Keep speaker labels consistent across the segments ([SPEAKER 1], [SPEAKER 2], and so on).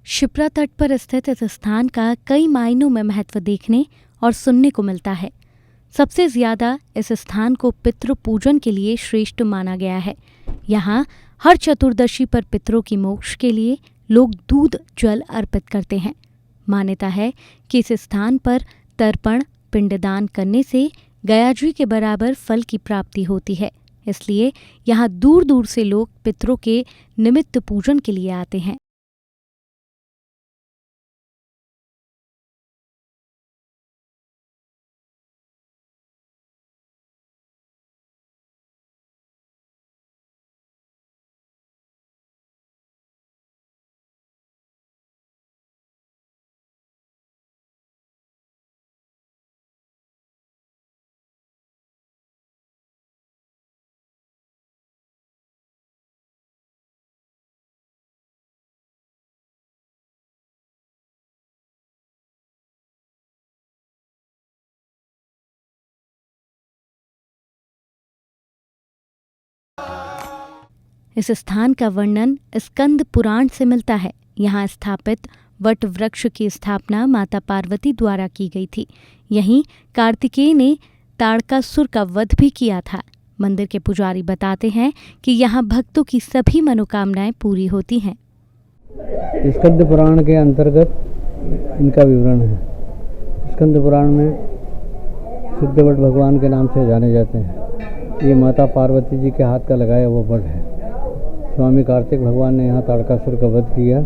[SPEAKER 1] शिप्रा तट पर स्थित इस स्थान का कई मायनों में महत्व देखने और सुनने को मिलता है। सबसे ज्यादा इस स्थान को पितृ पूजन के लिए श्रेष्ठ माना गया है। यहाँ हर चतुर्दशी पर पितरों की मोक्ष के लिए लोग दूध जल अर्पित करते हैं। मान्यता है कि इस स्थान पर तर्पण पिंडदान करने से गयाजी के बराबर फल की प्राप्ति होती है। इसलिए यहाँ दूर दूर से लोग पितरों के निमित्त पूजन के लिए आते हैं। इस स्थान का वर्णन स्कंद पुराण से मिलता है। यहाँ स्थापित वट वृक्ष की स्थापना माता पार्वती द्वारा की गई थी। यहीं कार्तिकेय ने ताड़कासुर का वध भी किया था। मंदिर के पुजारी बताते हैं कि यहाँ भक्तों की सभी मनोकामनाएं पूरी होती हैं।
[SPEAKER 2] स्कंद पुराण के अंतर्गत इनका विवरण है। स्कंद पुराण में सिद्धवट भगवान के नाम से जाने जाते हैं। ये माता पार्वती जी के हाथ का लगाया वो वट है। स्वामी कार्तिक भगवान ने यहाँ ताड़कासुर का वध किया।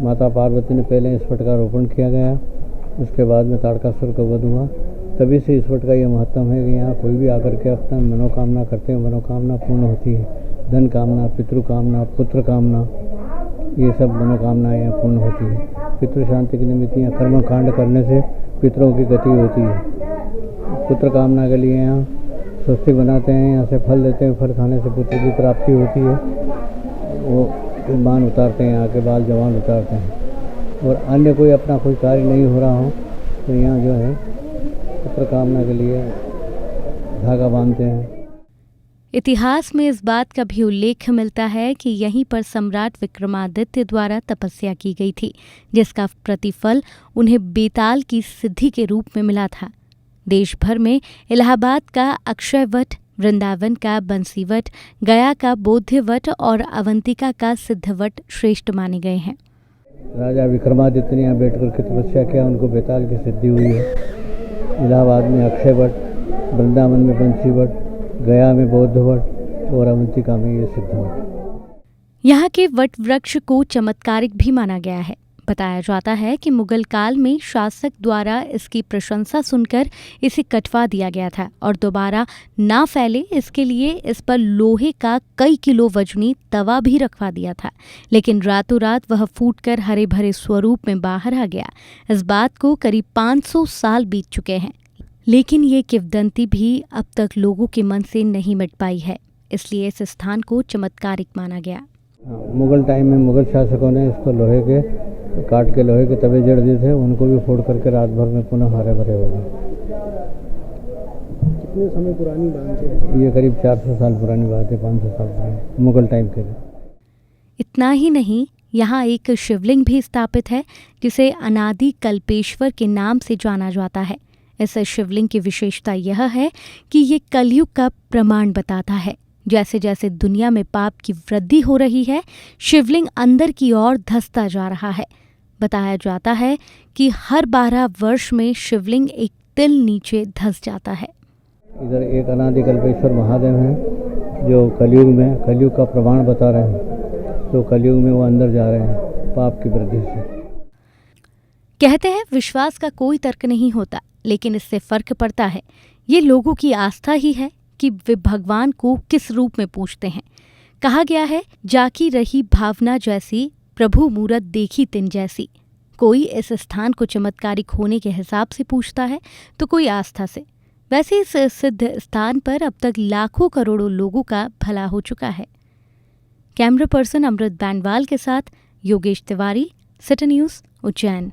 [SPEAKER 2] माता पार्वती ने पहले इस वट का रोपण किया गया, उसके बाद में ताड़कासुर का वध हुआ। तभी से इस वट का ये महत्व है कि यहाँ कोई भी आकर के अपना मनोकामना करते हैं, मनोकामना पूर्ण होती है। धन कामना, पितृ कामना, पुत्र कामना, ये सब मनोकामनाएँ यहाँ पूर्ण होती है। पितृ शांति के निमित्त यहाँ कर्म कांड करने से पितरों की गति होती है। पुत्र कामना के लिए यहाँ स्वस्ति बनाते हैं, यहाँ से फल देते हैं, फल खाने से पुत्र की प्राप्ति होती है। वो बाण उतारते हैं, आके बाल जवान उतारते हैं। और अन्य कोई अपना कोई कार्य नहीं हो रहा हो तो यहाँ जो है पुत्र कामना के लिए धागा बांधते हैं।
[SPEAKER 1] इतिहास में इस बात का भी उल्लेख मिलता है कि यहीं पर सम्राट विक्रमादित्य द्वारा तपस्या की गई थी, जिसका प्रतिफल उन्हें बेताल की सिद्धि के रूप में मिला था। देश भर में इलाहाबाद का अक्षय वट, वृंदावन का बंसीवट, गया का बोध्यवट और अवंतिका का सिद्धवट श्रेष्ठ माने गए हैं।
[SPEAKER 2] राजा विक्रमादित्य ने यहाँ बैठ कर के तपस्या किया, उनको बेताल की सिद्धि हुई है। इलाहाबाद में अक्षय वट, वृंदावन में बंसीवट, गया में बोध्यवट और अवंतिका में ये सिद्धवट।
[SPEAKER 1] यहाँ के वट वृक्ष को चमत्कारिक भी माना गया है। बताया जाता है कि मुगल काल में शासक द्वारा इसकी प्रशंसा सुनकर इसे कटवा दिया गया था और दोबारा ना फैले इसके लिए इस पर लोहे का कई किलो वजनी तवा भी रखवा दिया था, लेकिन रातों रात वह फूटकर हरे भरे स्वरूप में बाहर आ गया। इस बात को करीब 500 साल बीत चुके हैं, लेकिन ये किंवदंती भी अब तक लोगों के मन से नहीं मिट पाई है। इसलिए इस स्थान को चमत्कारिक माना गया।
[SPEAKER 2] मुगल टाइम में मुगल शासकों ने इसको लोहे के काट के लोहे के तवे जड़ दिए थे, उनको भी फोड़ करके रात भर में पुनः हरे भरे हो गए।
[SPEAKER 3] कितने समय पुरानी बात है?
[SPEAKER 2] ये करीब 400 साल पुरानी बात है, 500 साल पुरानी, मुगल टाइम के लिए।
[SPEAKER 1] इतना ही नहीं, यहाँ एक शिवलिंग भी स्थापित है जिसे अनादि कल्पेश्वर के नाम से जाना जाता है। इस शिवलिंग की विशेषता यह है कि ये कलयुग का प्रमाण बताता है। जैसे जैसे दुनिया में पाप की वृद्धि हो रही है, शिवलिंग अंदर की ओर धंसता जा रहा है। बताया जाता है कि हर 12 वर्ष में शिवलिंग एक तिल नीचे धंस जाता है।
[SPEAKER 2] इधर एक अनादि कल्पेश्वर महादेव हैं जो कलयुग का प्रमाण बता रहे हैं। तो कलयुग में वो अंदर जा रहे हैं पाप की वृद्धि से।
[SPEAKER 1] कहते हैं विश्वास का कोई तर्क नहीं होता, लेकिन इससे फर्क पड़ता है। ये लोगों की आस्था ही है कि वे भगवान को किस रूप में पूजते हैं। कहा गया है, जाकी रही भावना जैसी, प्रभु मूरत देखी तिन जैसी। कोई इस स्थान को चमत्कारिक होने के हिसाब से पूछता है तो कोई आस्था से। वैसे इस सिद्ध स्थान पर अब तक लाखों करोड़ों लोगों का भला हो चुका है। कैमरा पर्सन अमृत बैंडवाल के साथ योगेश तिवारी, सिटी न्यूज़, उज्जैन।